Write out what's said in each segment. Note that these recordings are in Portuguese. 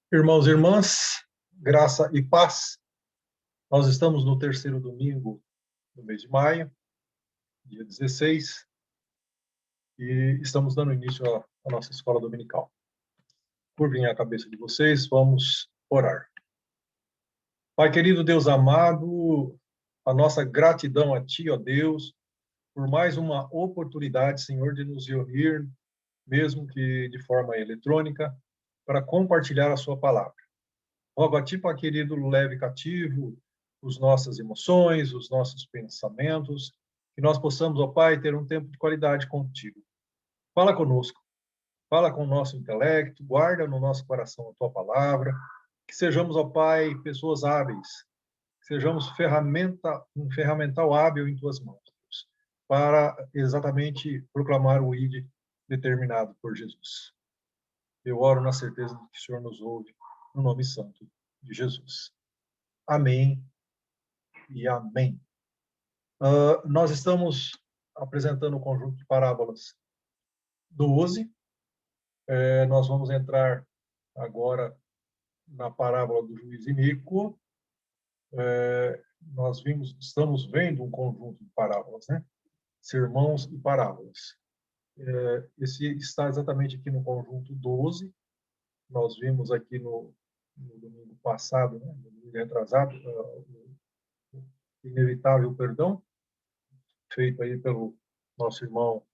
Irmãos e irmãs, graça e paz. Nós estamos no terceiro domingo do mês de maio, dia 16, e estamos dando início à nossa escola dominical. Curvem a cabeça de vocês, vamos orar. Pai querido, Deus amado, a nossa gratidão a Ti, ó Deus, por mais uma oportunidade, Senhor, de nos reunir, mesmo que de forma eletrônica, para compartilhar a Sua palavra. Rogo a Ti, Pai querido, leve cativo as nossas emoções, os nossos pensamentos, que nós possamos, ó Pai, ter um tempo de qualidade contigo. Fala conosco, fala com o nosso intelecto, guarda no nosso coração a Tua palavra, que sejamos, ó Pai, pessoas hábeis, que sejamos um ferramental hábil em Tuas mãos, Deus, para exatamente proclamar o ID determinado por Jesus. Eu oro na certeza de que o Senhor nos ouve, no nome santo de Jesus. Amém e amém. Nós estamos apresentando o conjunto de parábolas 12. Nós vamos entrar agora na parábola do juiz iníquo. Estamos vendo um conjunto de parábolas, né? Sermãos e parábolas. Esse está exatamente aqui no conjunto 12. Nós vimos aqui no domingo passado, né? No domingo retrasado, o inevitável perdão, feito aí pelo nosso irmão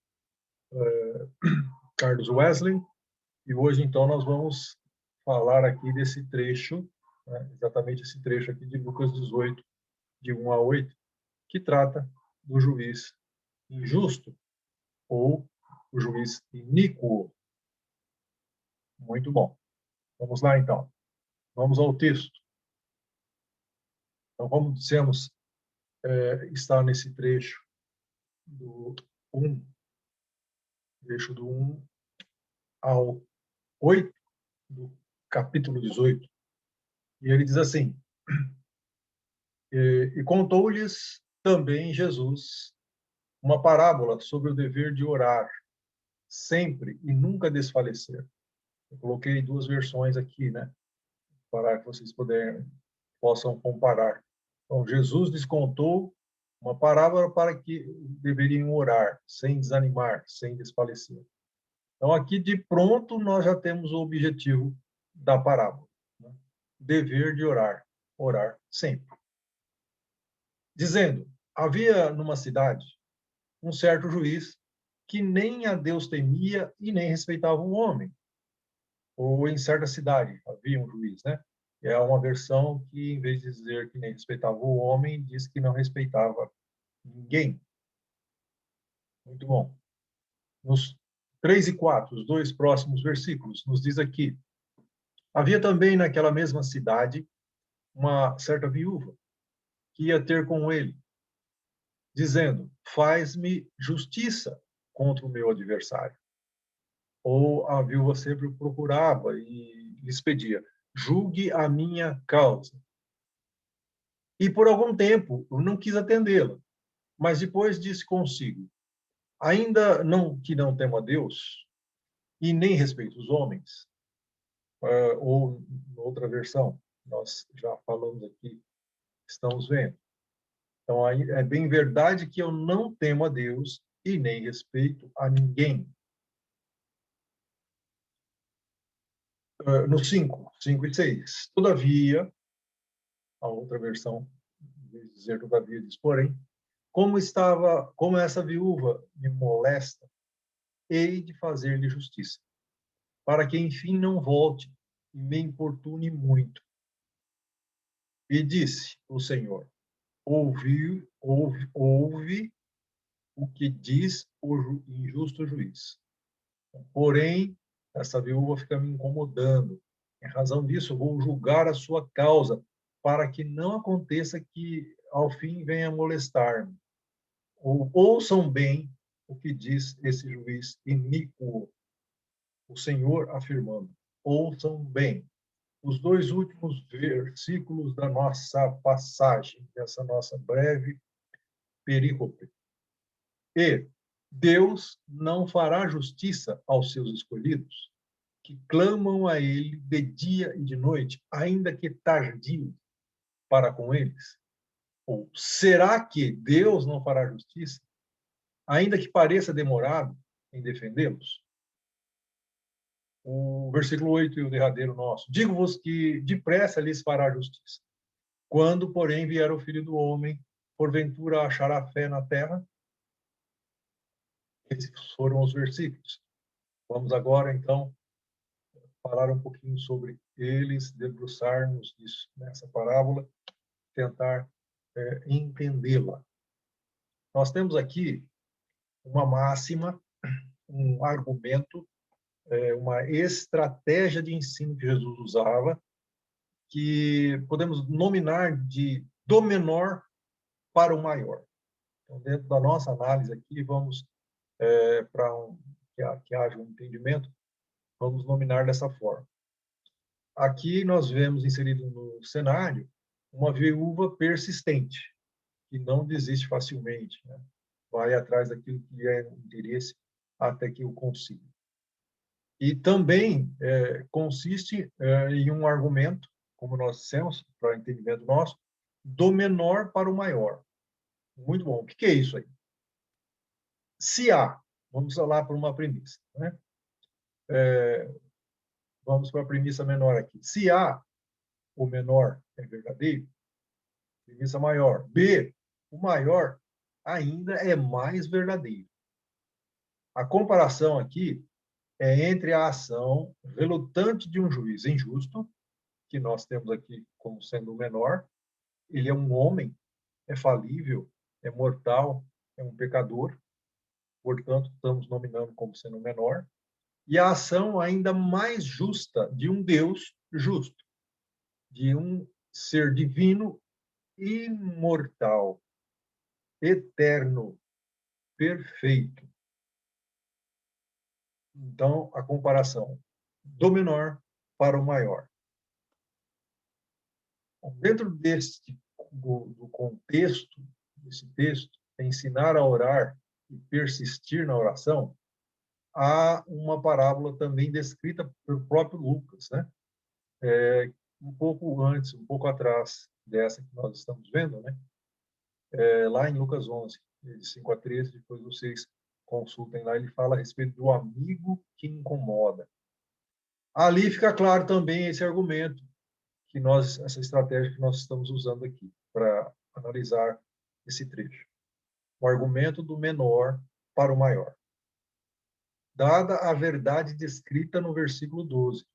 Carlos Wesley. E hoje, então, nós vamos falar aqui desse trecho, né, exatamente esse trecho aqui de Lucas 18, de 1 a 8, que trata do juiz injusto ou o juiz iníquo. Muito bom. Vamos lá, então. Vamos ao texto. Então, como dissemos, está nesse trecho do 1, trecho do 1 ao 8, do capítulo 18. E ele diz assim: E contou-lhes também Jesus uma parábola sobre o dever de orar sempre e nunca desfalecer. Eu coloquei duas versões aqui, né, para que vocês possam comparar. Então, Jesus lhes contou uma parábola para que deveriam orar sem desanimar, sem desfalecer. Então, aqui de pronto nós já temos o objetivo da parábola, né? Dever de orar sempre. Dizendo: havia numa cidade um certo juiz que nem a Deus temia e nem respeitava um homem. Ou em certa cidade havia um juiz, né? É uma versão que, em vez de dizer que nem respeitava o homem, diz que não respeitava ninguém. Muito bom. Nos 3 e 4, os dois próximos versículos, nos diz aqui: havia também naquela mesma cidade uma certa viúva que ia ter com ele, dizendo: faz-me justiça contra o meu adversário. Ou a viúva sempre o procurava e lhes pedia: julgue a minha causa. E por algum tempo eu não quis atendê-la, mas depois disse consigo: ainda não temo a Deus e nem respeito os homens. Ou outra versão, nós já falamos aqui, estamos vendo. Então, é bem verdade que eu não temo a Deus e nem respeito a ninguém. No 5 e 6. Todavia, a outra versão, de dizer todavia, diz porém, como essa viúva me molesta, hei de fazer-lhe justiça, para que enfim não volte e me importune muito. E disse o Senhor: ouve o que diz o injusto juiz. Porém, essa viúva fica me incomodando. Em razão disso, vou julgar a sua causa, para que não aconteça que, ao fim, venha molestar-me. Ouçam bem o que diz esse juiz iníquo. O Senhor afirmando: ouçam bem. Os dois últimos versículos da nossa passagem, dessa nossa breve perícope. E Deus não fará justiça aos seus escolhidos. que clamam a ele de dia e de noite, ainda que tardio para com eles? Ou será que Deus não fará justiça, ainda que pareça demorado em defendê-los? O versículo 8 e o derradeiro nosso. Digo-vos que depressa lhes fará justiça. Quando, porém, vier o Filho do Homem, porventura achará fé na terra? Esses foram os versículos. Vamos agora, então, falar um pouquinho sobre eles, debruçar-nos nessa parábola, tentar entendê-la. Nós temos aqui uma máxima, um argumento, uma estratégia de ensino que Jesus usava, que podemos nominar de do menor para o maior. Então, dentro da nossa análise aqui, vamos, para que haja um entendimento, vamos nominar dessa forma. Aqui nós vemos inserido no cenário uma viúva persistente, que não desiste facilmente, né? Vai atrás daquilo que é interesse até que o consiga. E também consiste em um argumento, como nós dissemos, para entendimento nosso, do menor para o maior. Muito bom. O que é isso aí? Se há, vamos lá para uma premissa, né? Vamos para a premissa menor aqui. Se A, o menor, é verdadeiro, premissa maior. B, o maior ainda é mais verdadeiro. A comparação aqui é entre a ação relutante de um juiz injusto, que nós temos aqui como sendo o menor, ele é um homem, é falível, é mortal, é um pecador, portanto, estamos nominando como sendo o menor, e a ação ainda mais justa de um Deus justo, de um ser divino, imortal, eterno, perfeito. Então, a comparação do menor para o maior. Dentro do contexto desse texto, ensinar a orar e persistir na oração, há uma parábola também descrita pelo próprio Lucas, né? Um pouco antes, um pouco atrás dessa que nós estamos vendo, né? Lá em Lucas 11, de 5 a 13, depois vocês consultem lá, ele fala a respeito do amigo que incomoda. Ali fica claro também esse argumento, essa estratégia que nós estamos usando aqui para analisar esse trecho. O argumento do menor para o maior. Dada a verdade descrita no versículo 12,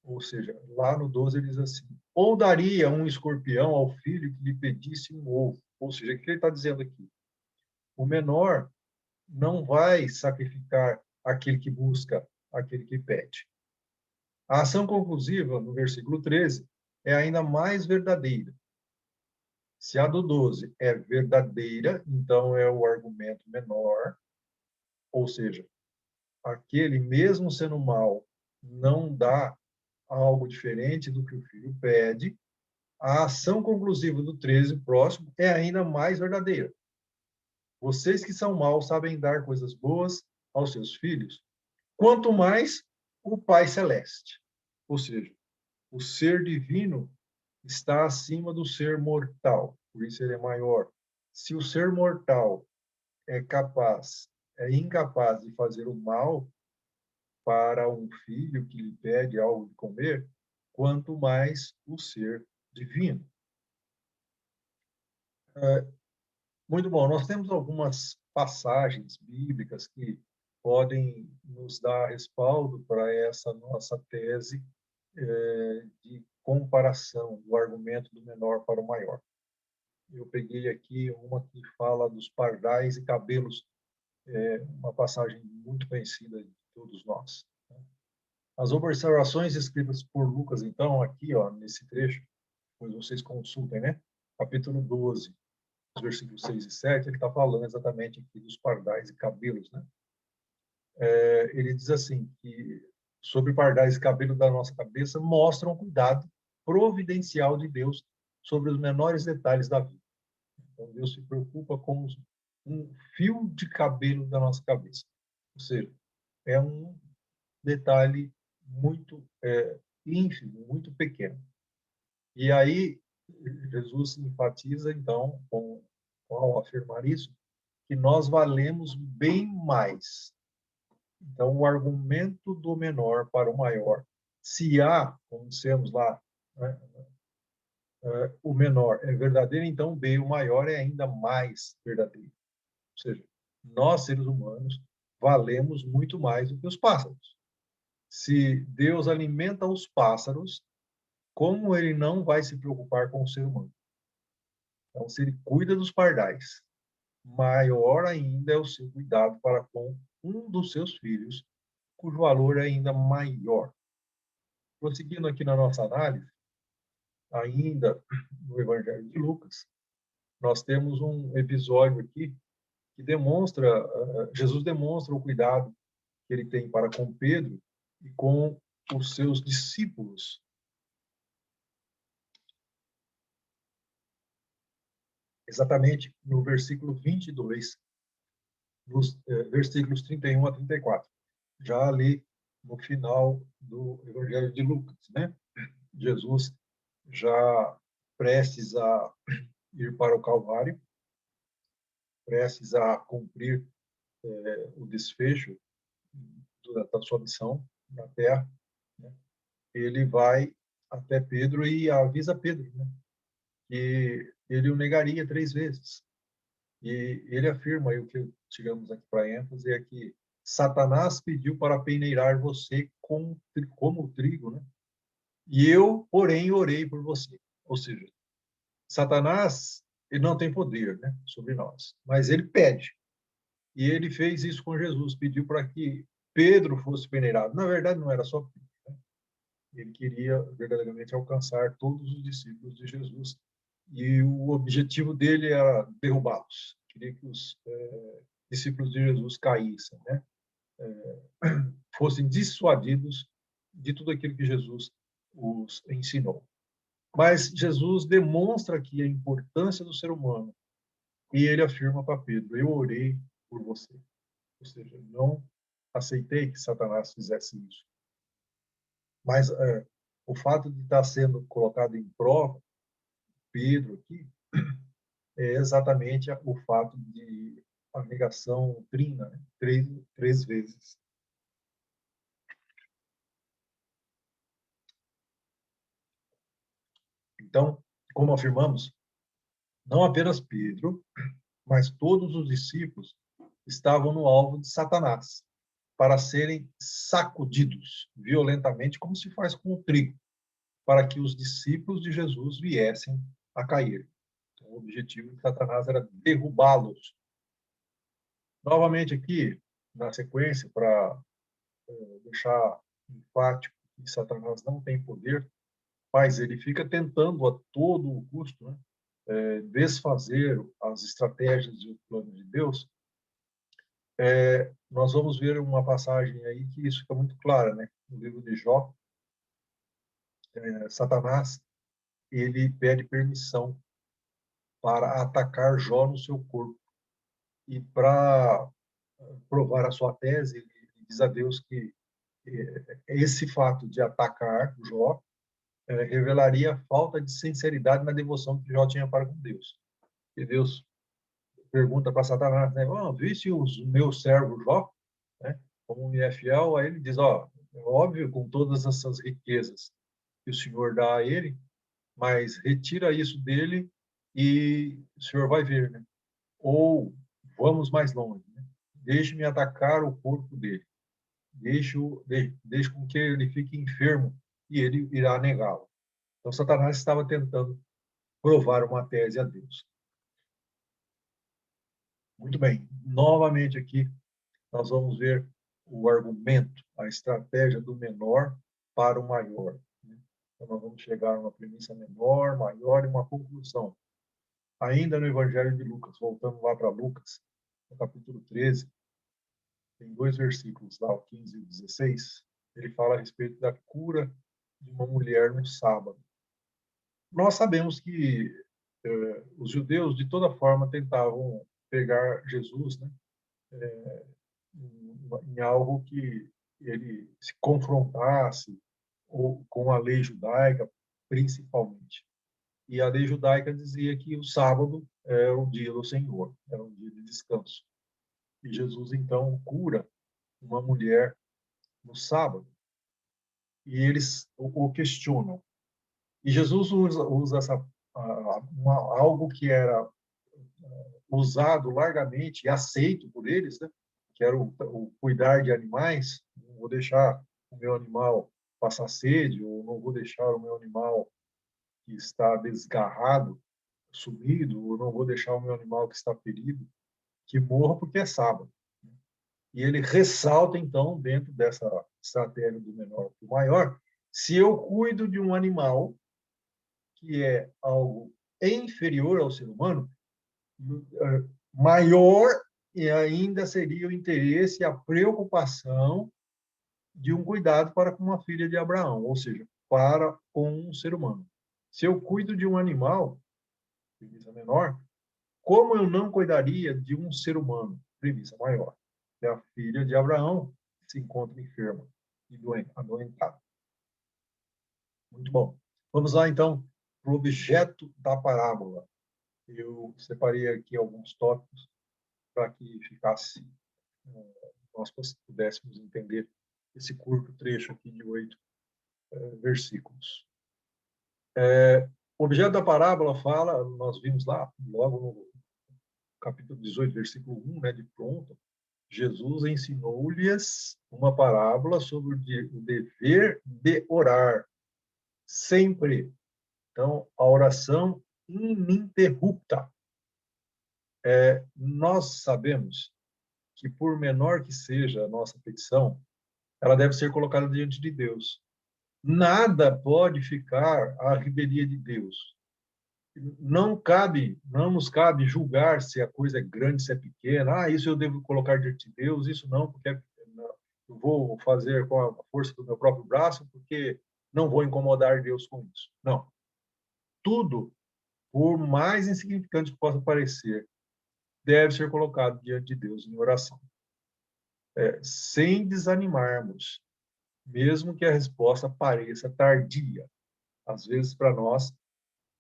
ou seja, lá no 12 ele diz assim: ou daria um escorpião ao filho que lhe pedisse um ovo. Ou seja, o que ele está dizendo aqui? O menor não vai sacrificar aquele que busca, aquele que pede. A ação conclusiva, no versículo 13, é ainda mais verdadeira. Se a do 12 é verdadeira, então é o argumento menor, ou seja, aquele, mesmo sendo mal, não dá algo diferente do que o filho pede. A ação conclusiva do 13, próximo, é ainda mais verdadeira. Vocês que são maus sabem dar coisas boas aos seus filhos, quanto mais o Pai Celeste. Ou seja, o ser divino está acima do ser mortal, por isso ele é maior. Se o ser mortal é incapaz de fazer o mal para um filho que lhe pede algo de comer, quanto mais o ser divino. Muito bom. Nós temos algumas passagens bíblicas que podem nos dar respaldo para essa nossa tese de comparação do argumento do menor para o maior. Eu peguei aqui uma que fala dos pardais e cabelos, uma passagem muito conhecida de todos nós. As observações escritas por Lucas, então, aqui, ó, nesse trecho, depois vocês consultem, né? Capítulo 12, os versículos 6 e 7, ele está falando exatamente aqui dos pardais e cabelos, né? Ele diz assim, que sobre pardais e cabelo da nossa cabeça mostram o cuidado providencial de Deus sobre os menores detalhes da vida. Então, Deus se preocupa com um fio de cabelo da nossa cabeça. Ou seja, é um detalhe muito ínfimo, muito pequeno. E aí, Jesus enfatiza, então, ao afirmar isso, que nós valemos bem mais. Então, o argumento do menor para o maior, se A, como dissemos lá, né, o menor é verdadeiro, então B, o maior, é ainda mais verdadeiro. Ou seja, nós, seres humanos, valemos muito mais do que os pássaros. Se Deus alimenta os pássaros, como ele não vai se preocupar com o ser humano? Então, se ele cuida dos pardais, maior ainda é o seu cuidado para com um dos seus filhos, cujo valor é ainda maior. Prosseguindo aqui na nossa análise, ainda no Evangelho de Lucas, nós temos um episódio aqui que demonstra, Jesus demonstra o cuidado que ele tem para com Pedro e com os seus discípulos. Exatamente no versículo 22, nos versículos 31 a 34. Já ali no final do Evangelho de Lucas, né? Jesus já prestes a ir para o Calvário, prestes a cumprir o desfecho da sua missão na Terra, né? Ele vai até Pedro e avisa Pedro, né, que ele o negaria 3 vezes. E ele afirma, e o que chegamos aqui para ênfase é que Satanás pediu para peneirar você como o trigo, né? E eu, porém, orei por você. Ou seja, Satanás, ele não tem poder, né, sobre nós, mas ele pede. E ele fez isso com Jesus, pediu para que Pedro fosse peneirado. Na verdade, não era só Pedro, né? Ele queria verdadeiramente alcançar todos os discípulos de Jesus. E o objetivo dele era derrubá-los. Queria que os discípulos de Jesus caíssem, né? Fossem dissuadidos de tudo aquilo que Jesus os ensinou. Mas Jesus demonstra aqui a importância do ser humano e ele afirma para Pedro: eu orei por você. Ou seja, não aceitei que Satanás fizesse isso. Mas o fato de estar sendo colocado em prova, Pedro aqui, é exatamente o fato de a negação trina, né? Três vezes. Então, como afirmamos, não apenas Pedro, mas todos os discípulos estavam no alvo de Satanás, para serem sacudidos violentamente, como se faz com o trigo, para que os discípulos de Jesus viessem a cair. Então, o objetivo de Satanás era derrubá-los. Novamente aqui, na sequência, para deixar enfático que Satanás não tem poder, mas ele fica tentando a todo custo, né, desfazer as estratégias e o plano de Deus. Nós vamos ver uma passagem aí que isso fica muito clara, né? No livro de Jó, Satanás, ele pede permissão para atacar Jó no seu corpo. E para provar a sua tese, ele diz a Deus que esse fato de atacar Jó revelaria a falta de sinceridade na devoção que Jó tinha para com Deus. E Deus pergunta para Satanás, né, viste o meu servo Jó, né, como me é fiel? Aí ele diz, é óbvio, com todas essas riquezas que o Senhor dá a ele, mas retira isso dele e o Senhor vai ver, né? Ou vamos mais longe, né? Deixe-me atacar o corpo dele, deixe com que ele fique enfermo e ele irá negá-lo. Então Satanás estava tentando provar uma tese a Deus. Muito bem, novamente aqui nós vamos ver o argumento, a estratégia do menor para o maior. Então, nós vamos chegar a uma premissa menor, maior e uma conclusão. Ainda no Evangelho de Lucas, voltando lá para Lucas, no capítulo 13, tem 2 versículos lá, o 15 e o 16, ele fala a respeito da cura de uma mulher no sábado. Nós sabemos que os judeus, de toda forma, tentavam pegar Jesus, né, em algo que ele se confrontasse com a lei judaica, principalmente. E a lei judaica dizia que o sábado era o dia do Senhor, era um dia de descanso. E Jesus, então, cura uma mulher no sábado. E eles o questionam. E Jesus usa algo que era usado largamente e aceito por eles, né? Que era o cuidar de animais. Não vou deixar o meu animal passar sede, ou não vou deixar o meu animal que está desgarrado, sumido, ou não vou deixar o meu animal que está ferido, que morra porque é sábado. E ele ressalta, então, dentro dessa estratégia do menor para o maior, se eu cuido de um animal que é algo inferior ao ser humano, maior e ainda seria o interesse e a preocupação de um cuidado para com uma filha de Abraão, ou seja, para com um ser humano. Se eu cuido de um animal, premissa menor, como eu não cuidaria de um ser humano, premissa maior? É a filha de Abraão que se encontra enferma e adoentada. Muito bom. Vamos lá, então, para o objeto da parábola. Eu separei aqui alguns tópicos para que ficasse, nós pudéssemos entender esse curto trecho aqui de 8 versículos. O objeto da parábola fala, nós vimos lá, logo no capítulo 18, versículo 1, né, de pronto, Jesus ensinou-lhes uma parábola sobre o dever de orar sempre. Então, a oração ininterrupta. Nós sabemos que, por menor que seja a nossa petição, ela deve ser colocada diante de Deus. Nada pode ficar à revelia de Deus. Não nos cabe julgar se a coisa é grande, se é pequena. Ah, isso eu devo colocar diante de Deus, isso não, porque eu vou fazer com a força do meu próprio braço, porque não vou incomodar Deus com isso. Não. Tudo, por mais insignificante que possa parecer, deve ser colocado diante de Deus em oração. Sem desanimarmos, mesmo que a resposta pareça tardia. Às vezes, para nós,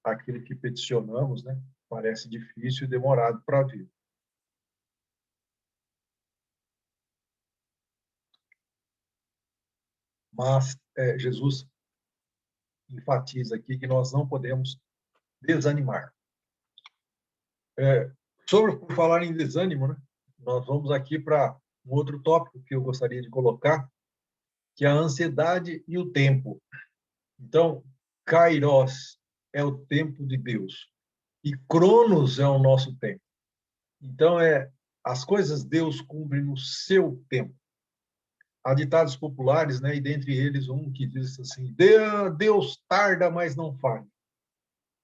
aquilo que peticionamos, né, parece difícil e demorado para vir. Mas Jesus enfatiza aqui que nós não podemos desanimar. Por falar em desânimo, né, nós vamos aqui para um outro tópico que eu gostaria de colocar, que é a ansiedade e o tempo. Então, Kairos é o tempo de Deus e Cronos é o nosso tempo. Então, as coisas Deus cumpre no seu tempo. Há ditados populares, né, e dentre eles um que diz assim: Deus tarda, mas não falha.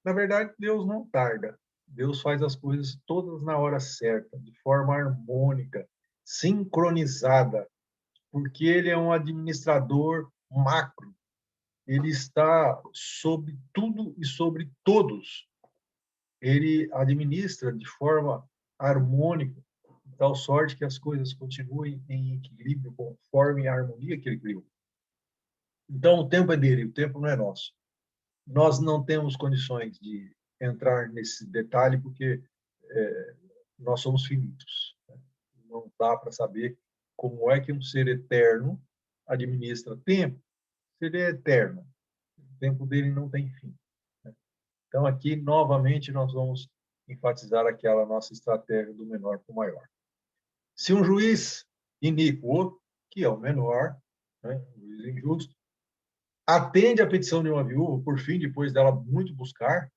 Na verdade, Deus não tarda. Deus faz as coisas todas na hora certa, de forma harmônica, sincronizada, porque ele é um administrador macro. Ele está sobre tudo e sobre todos. Ele administra de forma harmônica, de tal sorte que as coisas continuem em equilíbrio conforme a harmonia que ele criou. Então, o tempo é dele, o tempo não é nosso. Nós não temos condições de entrar nesse detalhe porque nós somos finitos. Né? Não dá para saber como é que um ser eterno administra tempo. Se ele é eterno, o tempo dele não tem fim. Né? Então, aqui, novamente, nós vamos enfatizar aquela nossa estratégia do menor para o maior. Se um juiz iníquo, que é o menor, né, um juiz injusto, atende a petição de uma viúva, por fim, depois dela muito buscar,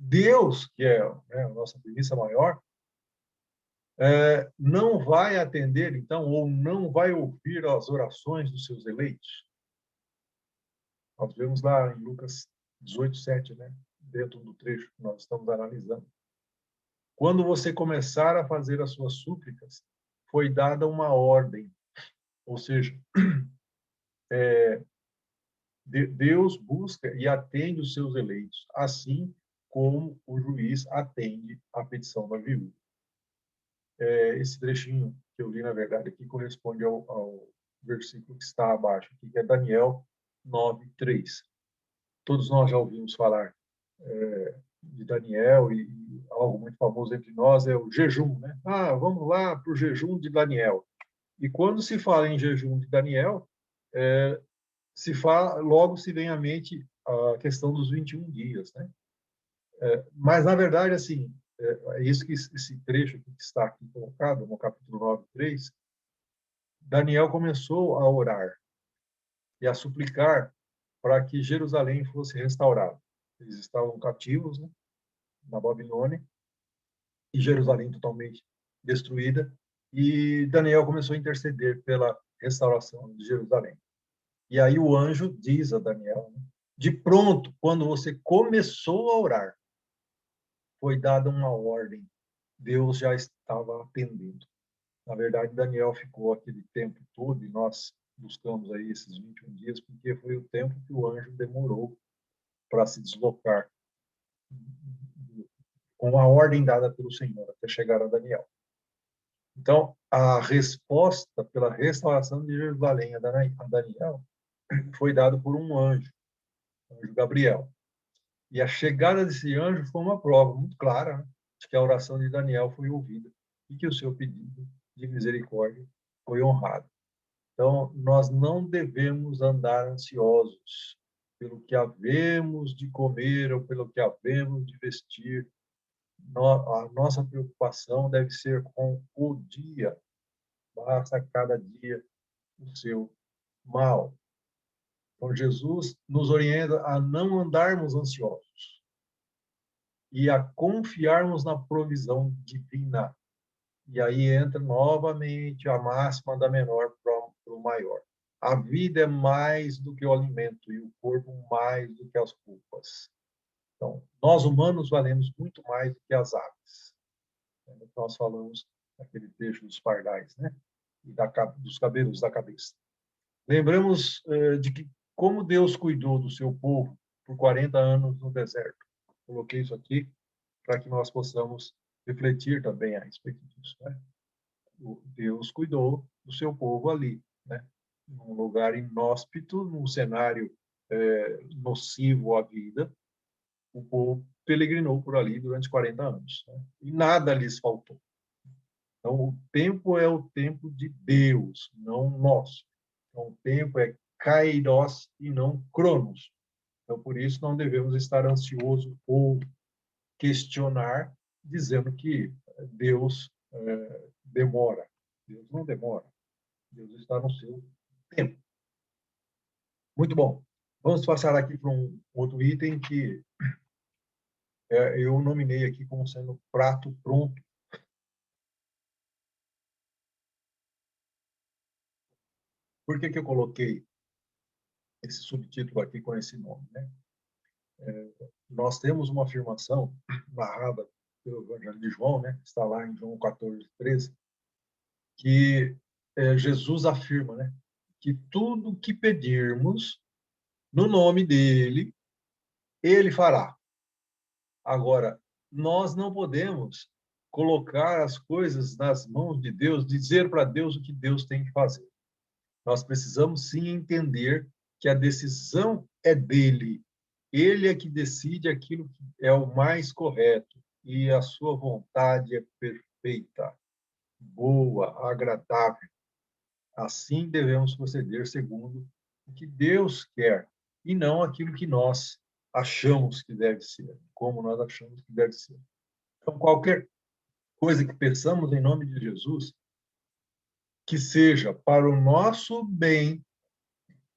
Deus, que é, né, a nossa premissa maior, não vai atender, então, ou não vai ouvir as orações dos seus eleitos. Nós vemos lá em Lucas 18:7, né, dentro do trecho que nós estamos analisando. Quando você começar a fazer as suas súplicas, foi dada uma ordem, ou seja, Deus busca e atende os seus eleitos, assim como o juiz atende a petição da viúva. Esse trechinho que eu li, na verdade, aqui corresponde ao versículo que está abaixo, que é Daniel 9:3. Todos nós já ouvimos falar de Daniel, e algo muito famoso entre nós é o jejum, né? Ah, vamos lá para o jejum de Daniel. E quando se fala em jejum de Daniel, logo se vem à mente a questão dos 21 dias, né? Mas, na verdade, assim, é isso que esse trecho que está aqui colocado, no capítulo 9:3, Daniel começou a orar e a suplicar para que Jerusalém fosse restaurada. Eles estavam cativos, né, na Babilônia, e Jerusalém totalmente destruída, e Daniel começou a interceder pela restauração de Jerusalém. E aí o anjo diz a Daniel, né, de pronto, quando você começou a orar, foi dada uma ordem. Deus já estava atendendo. Na verdade, Daniel ficou aquele tempo todo, e nós buscamos aí esses 21 dias, porque foi o tempo que o anjo demorou para se deslocar com a ordem dada pelo Senhor até chegar a Daniel. Então, a resposta pela restauração de Jerusalém a Daniel foi dada por um anjo, o anjo Gabriel. E a chegada desse anjo foi uma prova muito clara, né, de que a oração de Daniel foi ouvida e que o seu pedido de misericórdia foi honrado. Então, nós não devemos andar ansiosos pelo que havemos de comer ou pelo que havemos de vestir. A nossa preocupação deve ser com o dia. Basta cada dia o seu mal. Então, Jesus nos orienta a não andarmos ansiosos e a confiarmos na provisão divina. E aí entra novamente a máxima da menor para o maior. A vida é mais do que o alimento e o corpo mais do que as roupas. Então, nós humanos valemos muito mais do que as aves. Nós falamos naquele trecho dos pardais, né? E dos cabelos da cabeça. Lembramos de que como Deus cuidou do seu povo por 40 anos no deserto. Coloquei isso aqui para que nós possamos refletir também a respeito disso, né? Deus cuidou do seu povo ali, né? Num lugar inóspito, num cenário nocivo à vida, o povo peregrinou por ali durante 40 anos, né? E nada lhes faltou. Então, o tempo é o tempo de Deus, não nosso. Então, o tempo é kairos e não cronos. Então, por isso, não devemos estar ansiosos ou questionar, dizendo que Deus demora. Deus não demora. Deus está no seu tempo. Muito bom. Vamos passar aqui para um outro item que eu nominei aqui como sendo prato pronto. Por que eu coloquei esse subtítulo aqui com esse nome, né? Nós temos uma afirmação narrada pelo Evangelho de João, né? Está lá em João 14:13, que Jesus afirma, né? Que tudo que pedirmos no nome dele, ele fará. Agora, nós não podemos colocar as coisas nas mãos de Deus, dizer para Deus o que Deus tem que fazer. Nós precisamos sim entender que a decisão é dele. Ele é que decide aquilo que é o mais correto e a sua vontade é perfeita, boa, agradável. Assim devemos proceder segundo o que Deus quer e não aquilo que nós achamos que deve ser, como nós achamos que deve ser. Então, qualquer coisa que pensamos em nome de Jesus, que seja para o nosso bem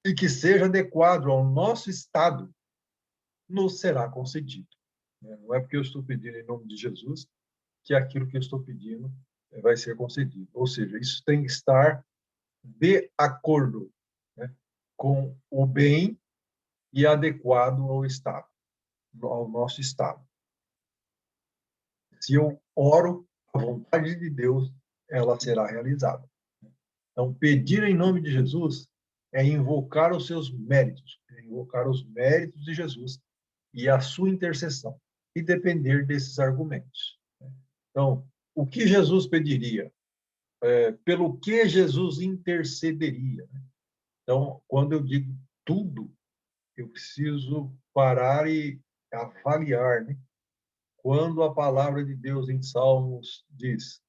e que seja adequado ao nosso estado, nos será concedido. Não é porque eu estou pedindo em nome de Jesus que aquilo que eu estou pedindo vai ser concedido. Ou seja, isso tem que estar de acordo, né, com o bem e adequado ao estado, ao nosso estado. Se eu oro, a vontade de Deus, ela será realizada. Então, pedir em nome de Jesus é invocar os seus méritos, é invocar os méritos de Jesus e a sua intercessão, e depender desses argumentos. Então, o que Jesus pediria? pelo que Jesus intercederia. Então, quando eu digo tudo, eu preciso parar e avaliar, né? Quando a palavra de Deus em Salmos diz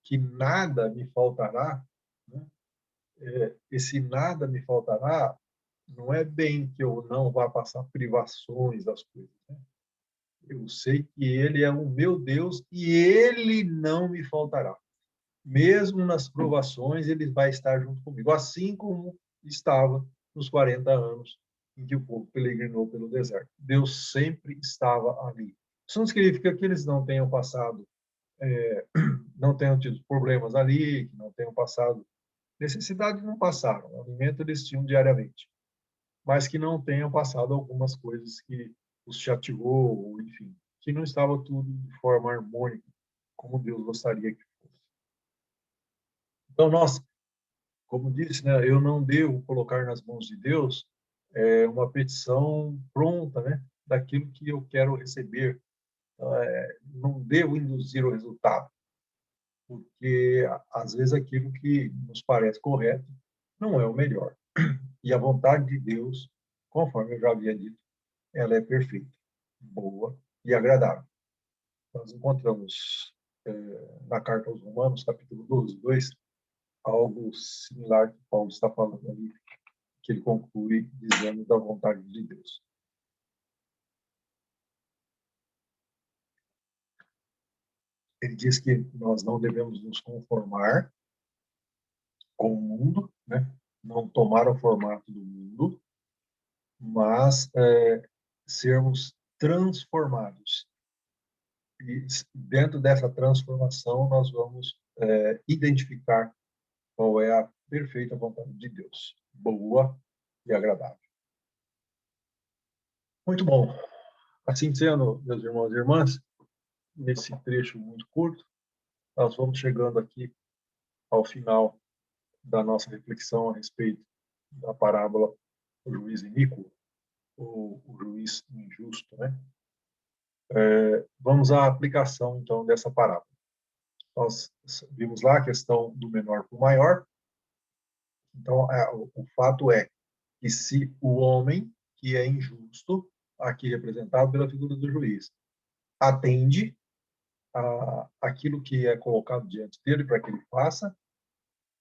que nada me faltará, né? Esse nada me faltará não é bem que eu não vá passar privações das coisas, né? Eu sei que Ele é o meu Deus e Ele não me faltará. Mesmo nas provações, Ele vai estar junto comigo, assim como estava nos 40 anos em que o povo peregrinou pelo deserto. Deus sempre estava ali. Isso não significa que eles não tenham passado, não tenham tido problemas ali, que não tenham passado necessidade, não passaram. O alimento eles tinham diariamente, mas que não tenham passado algumas coisas que os chateou, ou enfim, que não estava tudo de forma harmônica, como Deus gostaria que fosse. Então, nós, como disse, né, eu não devo colocar nas mãos de Deus uma petição pronta, né, daquilo que eu quero receber. Não devo induzir o resultado, porque às vezes aquilo que nos parece correto não é o melhor. E a vontade de Deus, conforme eu já havia dito, ela é perfeita, boa e agradável. Nós encontramos na carta aos Romanos, capítulo 12, 2, algo similar que Paulo está falando ali, que ele conclui dizendo da vontade de Deus. Ele diz que nós não devemos nos conformar com o mundo, né? Não tomar o formato do mundo, mas sermos transformados. E dentro dessa transformação, nós vamos identificar qual é a perfeita vontade de Deus, boa e agradável. Muito bom. Assim sendo, meus irmãos e irmãs, nesse trecho muito curto, nós vamos chegando aqui ao final da nossa reflexão a respeito da parábola do juiz iníquo, ou o juiz injusto, né? Vamos à aplicação, então, dessa parábola. Nós vimos lá a questão do menor para o maior. Então, o fato é que se o homem que é injusto, aqui representado pela figura do juiz, atende aquilo que é colocado diante dele para que ele faça,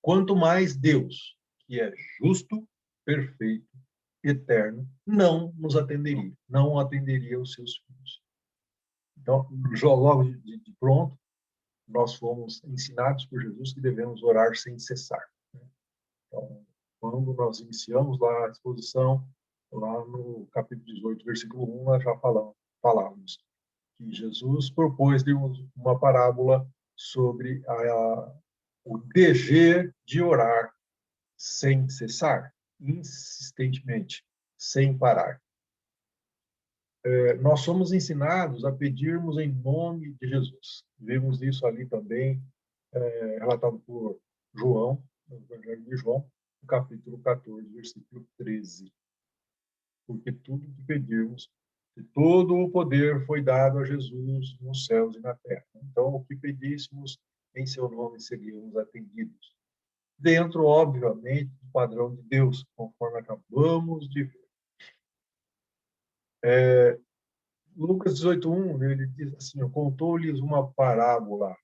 quanto mais Deus, que é justo, perfeito, eterno, não nos atenderia, não atenderia os seus filhos. Então, logo de pronto, nós fomos ensinados por Jesus que devemos orar sem cessar. Então, quando nós iniciamos lá a exposição, lá no capítulo 18, versículo 1, nós já falávamos que Jesus propôs-lhes uma parábola sobre o dever de orar sem cessar, insistentemente, sem parar. Nós somos ensinados a pedirmos em nome de Jesus. Vemos isso ali também, relatado por João, no Evangelho de João, no capítulo 14, versículo 13. Porque tudo que pedirmos, todo o poder foi dado a Jesus nos céus e na terra. Então, o que pedíssemos em seu nome seríamos atendidos. Dentro, obviamente, do padrão de Deus, conforme acabamos de ver. Lucas 18:1, ele diz assim, contou-lhes uma parábola.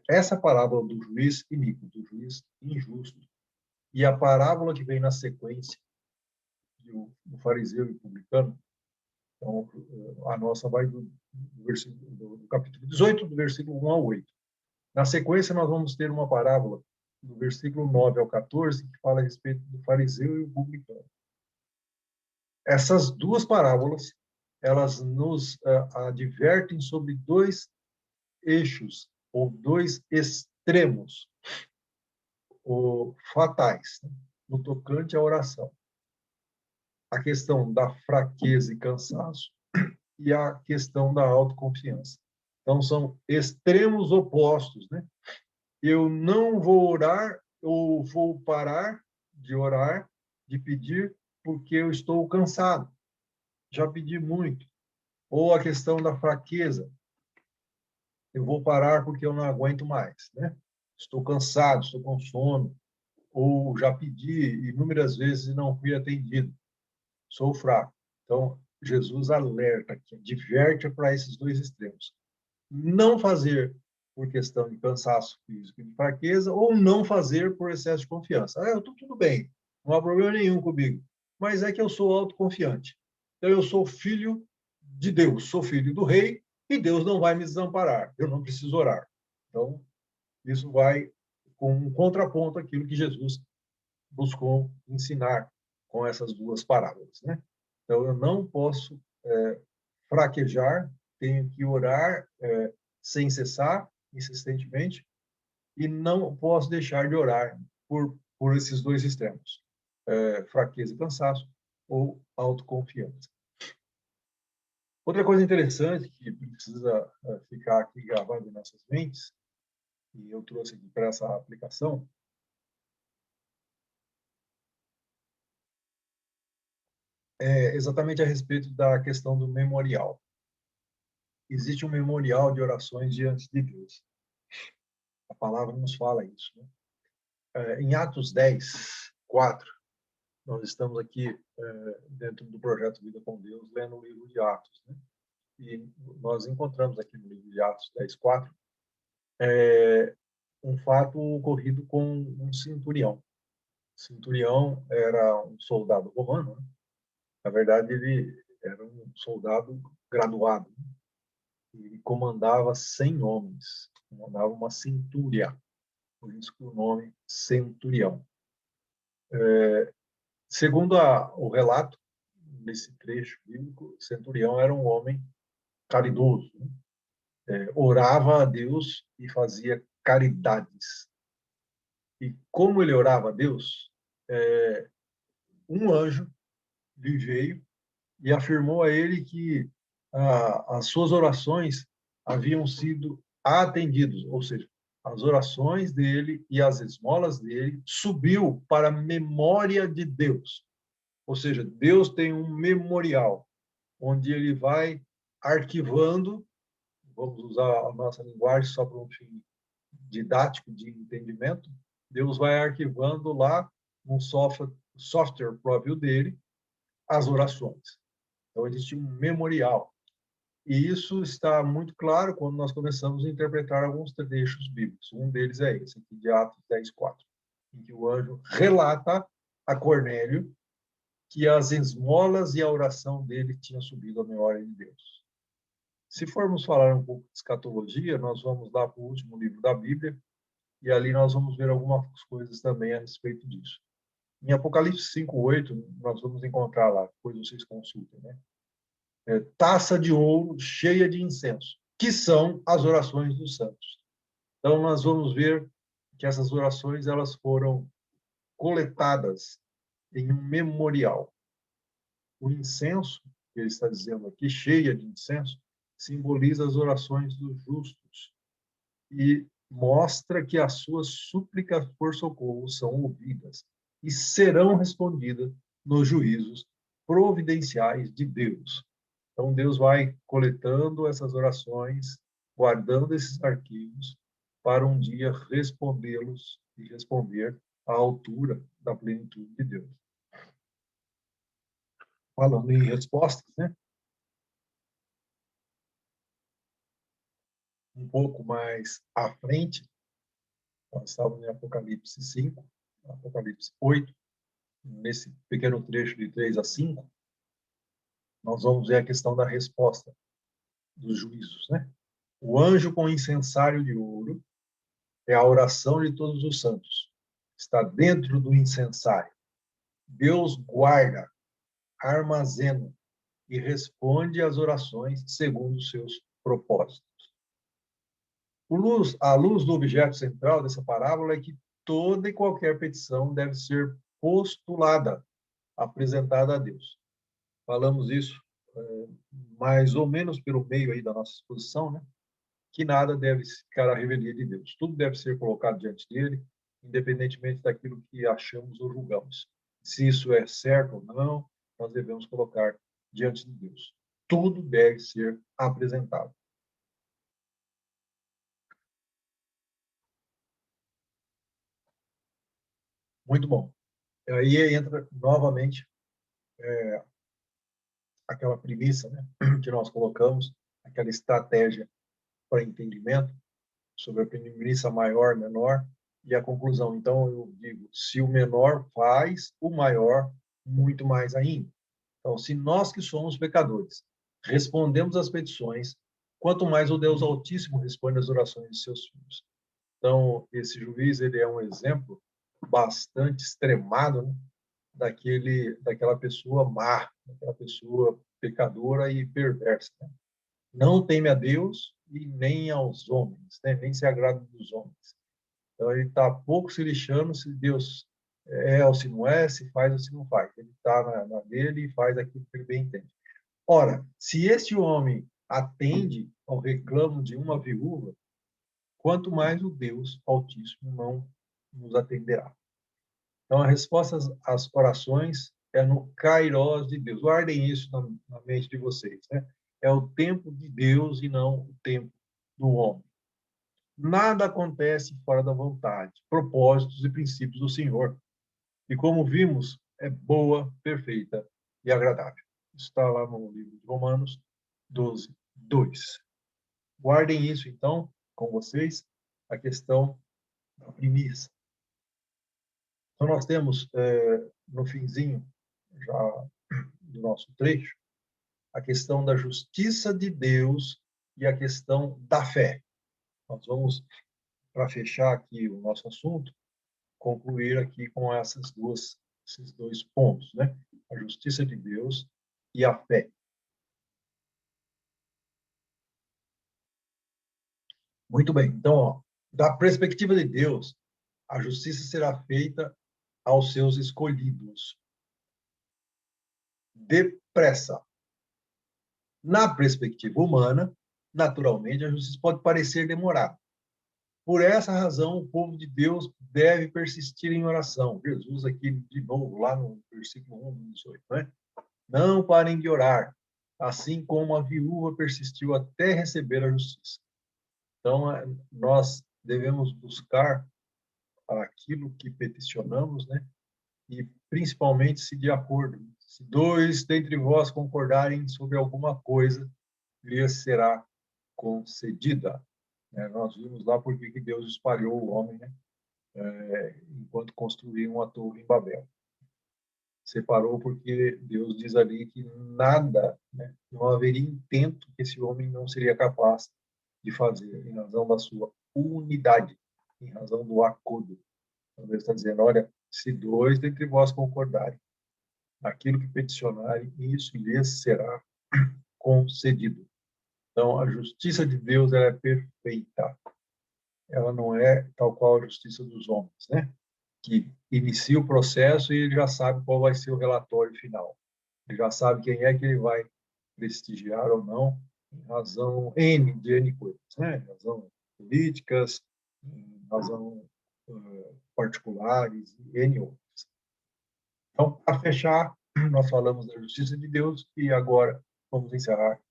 Essa parábola do juiz iníquo, do juiz injusto, e a parábola que vem na sequência, do fariseu e publicano, então, a nossa vai do capítulo 18, do versículo 1 ao 8. Na sequência, nós vamos ter uma parábola do versículo 9 ao 14, que fala a respeito do fariseu e o publicano. Essas duas parábolas, elas nos advertem sobre dois eixos, ou dois extremos fatais, né, no tocante à oração. A questão da fraqueza e cansaço e a questão da autoconfiança. Então, são extremos opostos, né? Eu não vou orar, ou vou parar de orar, de pedir, porque eu estou cansado. Já pedi muito. Ou a questão da fraqueza. eu vou parar porque eu não aguento mais, né? Estou cansado, estou com sono, ou já pedi inúmeras vezes e não fui atendido, sou fraco. Então, Jesus alerta aqui, diverte para esses dois extremos. Não fazer por questão de cansaço físico e de fraqueza, ou não fazer por excesso de confiança. Eu estou tudo bem, não há problema nenhum comigo, mas é que eu sou autoconfiante. Então, eu sou filho de Deus, sou filho do rei, e Deus não vai me desamparar, eu não preciso orar. Então, isso vai com um contraponto àquilo que Jesus buscou ensinar com essas duas parábolas, né? Então, eu não posso fraquejar, tenho que orar sem cessar, insistentemente, e não posso deixar de orar por esses dois extremos, fraqueza e cansaço, ou autoconfiança. Outra coisa interessante que precisa ficar aqui gravado em nossas mentes, e eu trouxe aqui para essa aplicação, é exatamente a respeito da questão do memorial. Existe um memorial de orações diante de Deus. A palavra nos fala isso, né? Em Atos 10, 4, nós estamos aqui dentro do projeto Vida com Deus, lendo o livro de Atos, né? E nós encontramos aqui no livro de Atos 10, 4, um fato ocorrido com um centurião. O centurião era um soldado romano, né? Na verdade, ele era um soldado graduado, né? Ele comandava 100 homens, comandava uma centúria, por isso que o nome centurião. Segundo o relato, nesse trecho bíblico, o centurião era um homem caridoso, né? Orava a Deus e fazia caridades. E como ele orava a Deus, um anjo lhe veio e afirmou a ele que as suas orações haviam sido atendidas, ou seja, as orações dele e as esmolas dele subiu para a memória de Deus. Ou seja, Deus tem um memorial onde ele vai arquivando, vamos usar a nossa linguagem só para um fim didático de entendimento, Deus vai arquivando lá no software próprio dele as orações. Então, existe um memorial. E isso está muito claro quando nós começamos a interpretar alguns trechos bíblicos. Um deles é esse, aqui de Atos 10, 4, em que o anjo relata a Cornélio que as esmolas e a oração dele tinham subido à memória de Deus. Se formos falar um pouco de escatologia, nós vamos lá para o último livro da Bíblia, e ali nós vamos ver algumas coisas também a respeito disso. Em Apocalipse 5:8, nós vamos encontrar lá, depois vocês consultem, né? Taça de ouro cheia de incenso, que são as orações dos santos. Então, nós vamos ver que essas orações elas foram coletadas em um memorial. O incenso, que ele está dizendo aqui, cheia de incenso, simboliza as orações dos justos e mostra que as suas súplicas por socorro são ouvidas e serão respondidas nos juízos providenciais de Deus. Então, Deus vai coletando essas orações, guardando esses arquivos, para um dia respondê-los e responder à altura da plenitude de Deus. Falando em respostas, né? Um pouco mais à frente, nós estávamos em Apocalipse 5, Apocalipse 8, nesse pequeno trecho de 3 a 5, nós vamos ver a questão da resposta dos juízos, né? O anjo com incensário de ouro é a oração de todos os santos. Está dentro do incensário. Deus guarda, armazena e responde às orações segundo os seus propósitos. A luz do objeto central dessa parábola é que toda e qualquer petição deve ser postulada, apresentada a Deus. Falamos isso mais ou menos pelo meio aí da nossa exposição, né? Que nada deve ficar à revelia de Deus. Tudo deve ser colocado diante dele, independentemente daquilo que achamos ou julgamos. Se isso é certo ou não, nós devemos colocar diante de Deus. Tudo deve ser apresentado. Muito bom. Aí entra novamente aquela premissa, né, que nós colocamos, aquela estratégia para entendimento sobre a premissa maior, menor e a conclusão. Então, eu digo, se o menor faz, o maior muito mais ainda. Então, se nós que somos pecadores respondemos às petições, quanto mais o Deus Altíssimo responde às orações de seus filhos. Então, esse juiz, ele é um exemplo bastante extremado, né, daquela pessoa má, daquela pessoa pecadora e perversa, né? Não teme a Deus e nem aos homens, né? Nem se agrada dos homens. Então, ele está pouco se lixando se Deus é ou se não é, se faz ou se não faz. Ele está na dele e faz aquilo que ele bem entende. Ora, se este homem atende ao reclamo de uma viúva, quanto mais o Deus Altíssimo não nos atenderá. Então, a resposta às orações é no Kairós de Deus. Guardem isso na mente de vocês, né? É o tempo de Deus e não o tempo do homem. Nada acontece fora da vontade, propósitos e princípios do Senhor. E como vimos, é boa, perfeita e agradável. Isso está lá no livro de Romanos 12, 2. Guardem isso, então, com vocês, a questão da premissa. Então, nós temos, no finzinho já do nosso trecho, a questão da justiça de Deus e a questão da fé. Nós vamos, para fechar aqui o nosso assunto, concluir aqui com esses dois pontos, né? A justiça de Deus e a fé. Muito bem. Então, ó, da perspectiva de Deus, a justiça será feita aos seus escolhidos. Depressa. Na perspectiva humana, naturalmente, a justiça pode parecer demorada. Por essa razão, o povo de Deus deve persistir em oração. Jesus aqui, de novo, lá no versículo 1 do 18, né? Não parem de orar, assim como a viúva persistiu até receber a justiça. Então, nós devemos buscar aquilo que peticionamos, né? E principalmente se de acordo. Se dois dentre vós concordarem sobre alguma coisa, lhes será concedida. Nós vimos lá porque que Deus espalhou o homem, né? Enquanto construíam a torre em Babel. Separou porque Deus diz ali que nada, né? Não haveria intento que esse homem não seria capaz de fazer, em razão da sua unidade, em razão do acordo. Então, Deus está dizendo, olha, se dois dentre vós concordarem, aquilo que peticionarem, isso lhes será concedido. Então, a justiça de Deus ela é perfeita. Ela não é tal qual a justiça dos homens, né? Que inicia o processo e ele já sabe qual vai ser o relatório final. Ele já sabe quem é que ele vai prestigiar ou não, em razão de N coisas, né? Em razão políticas, em razão particulares e N outras. Então, para fechar, nós falamos da justiça de Deus e agora vamos encerrar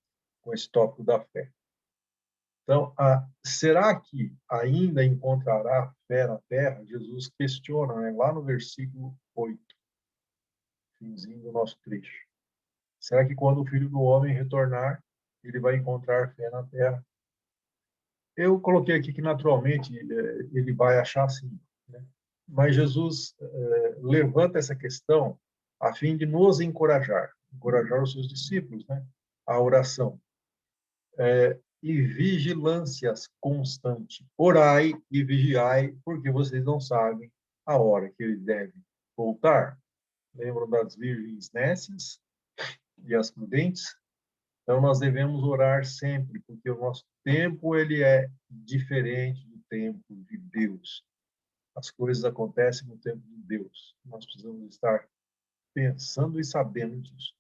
com esse tópico da fé. Então, será que ainda encontrará fé na terra? Jesus questiona, né, lá no versículo 8, finzinho do nosso trecho. Será que quando o Filho do Homem retornar, ele vai encontrar fé na terra? Eu coloquei aqui que, naturalmente, ele vai achar sim, né? Mas Jesus levanta essa questão a fim de nos encorajar os seus discípulos, né, à oração. E vigilâncias constante. Orai e vigiai, porque vocês não sabem a hora que ele deve voltar. Lembram das virgens nécias e as prudentes? Então, nós devemos orar sempre, porque o nosso tempo ele é diferente do tempo de Deus. As coisas acontecem no tempo de Deus. Nós precisamos estar pensando e sabendo disso.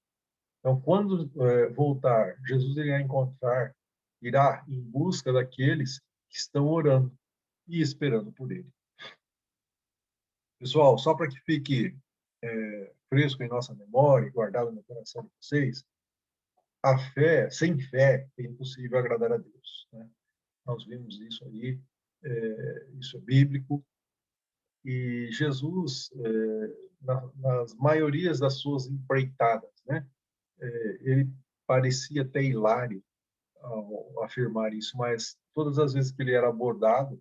Então, quando voltar, Jesus irá em busca daqueles que estão orando e esperando por ele. Pessoal, só para que fique fresco em nossa memória e guardado no coração de vocês, a fé, sem fé, é impossível agradar a Deus, né? Nós vimos isso aí, isso é bíblico, E Jesus, nas maiorias das suas empreitadas, né, ele parecia até hilário ao afirmar isso, mas todas as vezes que ele era abordado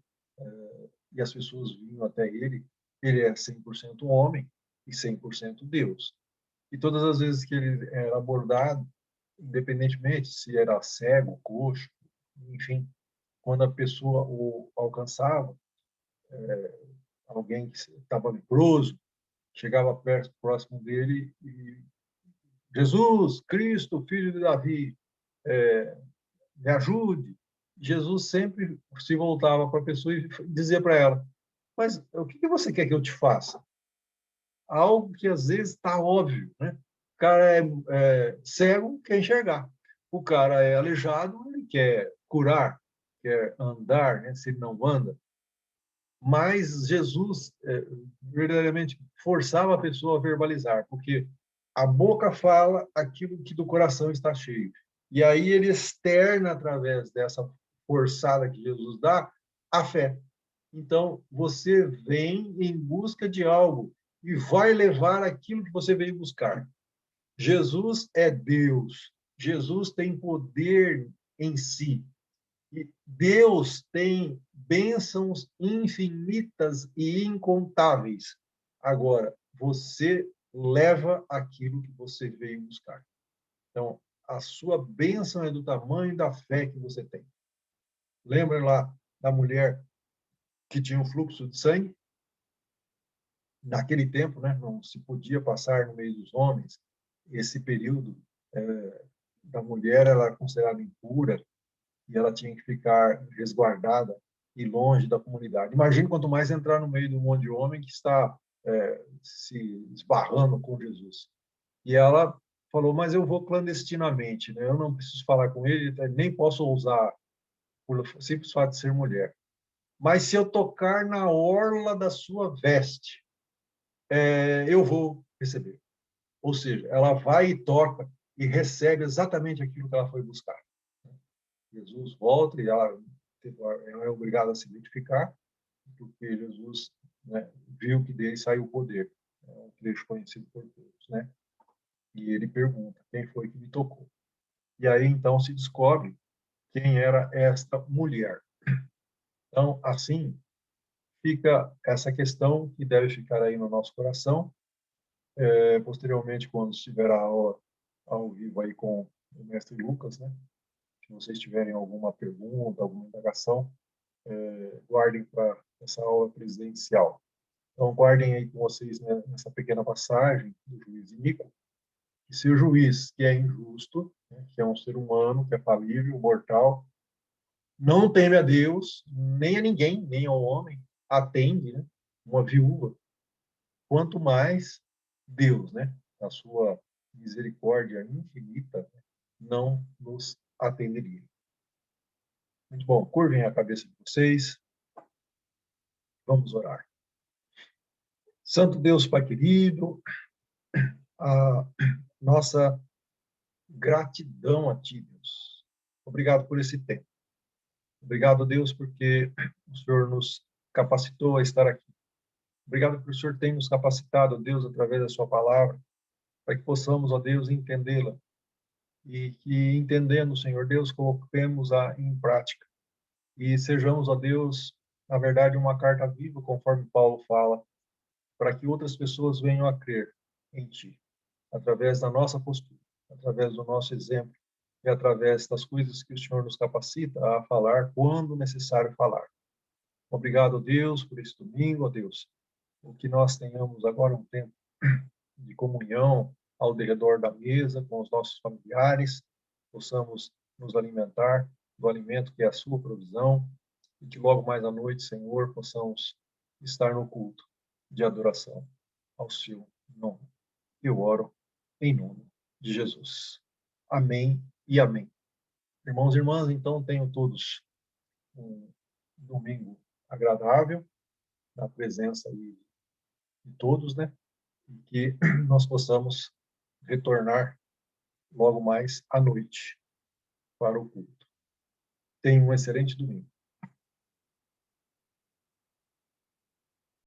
e as pessoas vinham até ele é 100% homem e 100% Deus. E todas as vezes que ele era abordado, independentemente se era cego, coxo, enfim, quando a pessoa o alcançava, alguém que estava leproso, chegava perto, próximo dele e Jesus, Cristo, filho de Davi, me ajude. Jesus sempre se voltava para a pessoa e dizia para ela: mas o que você quer que eu te faça? Algo que às vezes está óbvio, né? O cara é cego, quer enxergar. O cara é aleijado, ele quer curar, quer andar, né? Se ele não anda. Mas Jesus verdadeiramente forçava a pessoa a verbalizar, porque a boca fala aquilo que do coração está cheio. E aí ele externa, através dessa forçada que Jesus dá, a fé. Então, você vem em busca de algo e vai levar aquilo que você veio buscar. Jesus é Deus. Jesus tem poder em si. E Deus tem bênçãos infinitas e incontáveis. Agora, você leva aquilo que você veio buscar. Então, a sua bênção é do tamanho da fé que você tem. Lembra lá da mulher que tinha um fluxo de sangue? Naquele tempo, né, não se podia passar no meio dos homens. Esse período da mulher ela era considerada impura e ela tinha que ficar resguardada e longe da comunidade. Imagine quanto mais entrar no meio de um monte de homem que está se esbarrando com Jesus. E ela falou: mas eu vou clandestinamente, né? Eu não preciso falar com ele, nem posso ousar por simples fato de ser mulher. Mas se eu tocar na orla da sua veste, eu vou receber. Ou seja, ela vai e toca e recebe exatamente aquilo que ela foi buscar. Jesus volta e ela é obrigada a se identificar, porque Jesus, né, viu que dele saiu o poder. É um trecho conhecido por todos, né? E ele pergunta: quem foi que me tocou? E aí então se descobre quem era esta mulher. Então, assim, fica essa questão que deve ficar aí no nosso coração. Posteriormente, quando estiver a aula ao vivo aí com o mestre Lucas, né? Se vocês tiverem alguma pergunta, alguma indagação, guardem para essa aula presidencial. Então, guardem aí com vocês, né, nessa pequena passagem do juiz Inico, que se o juiz, que é injusto, né, que é um ser humano, que é falível, mortal, não teme a Deus, nem a ninguém, nem ao homem, atende, né, uma viúva, quanto mais Deus, né, a sua misericórdia infinita, não nos atenderia. Muito bom, curvem a cabeça de vocês, vamos orar. Santo Deus, Pai querido, a nossa gratidão a Ti, Deus. Obrigado por esse tempo. Obrigado, Deus, porque o Senhor nos capacitou a estar aqui. Obrigado porque o Senhor tem nos capacitado, Deus, através da Sua palavra, para que possamos, ó Deus, entendê-la. E que, entendendo, Senhor Deus, coloquemos-a em prática. E sejamos, ó Deus, na verdade, uma carta viva, conforme Paulo fala, para que outras pessoas venham a crer em Ti, através da nossa postura, através do nosso exemplo e através das coisas que o Senhor nos capacita a falar quando necessário falar. Obrigado, Deus, por esse domingo, ó Deus. O que nós tenhamos agora um tempo de comunhão ao redor da mesa com os nossos familiares, possamos nos alimentar do alimento que é a sua provisão e que logo mais à noite, Senhor, possamos estar no culto de adoração ao seu nome. Eu oro em nome de Jesus. Amém e amém. Irmãos e irmãs, então tenham todos um domingo agradável, na presença de todos, né? E que nós possamos retornar logo mais à noite para o culto. Tenham um excelente domingo.